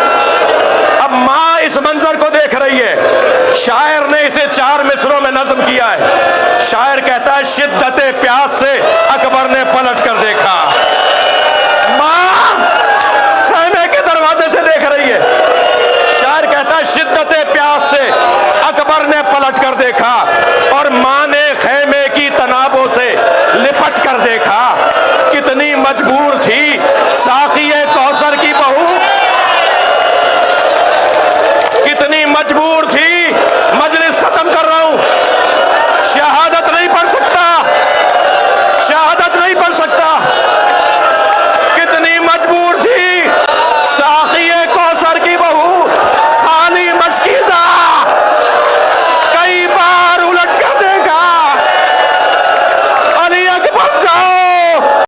اب ماں اس منظر کو دیکھ رہی ہے. شاعر نے اسے 4 مصروں میں نظم کیا ہے. شاعر کہتا ہے شدت پیاس سے اکبر نے پلٹ کر دیکھا. ماں خیمے کے دروازے سے دیکھ رہی ہے. شاعر کہتا ہے شدت پیاس سے اکبر نے پلٹ کر دیکھا, اور ماں نے خیمے کی تنابوں سے لپٹ کر دیکھا. کتنی مجبور تھی ساقی کوثر کی بہو, کتنی مجبور تھی. مجلس ختم کر رہا ہوں.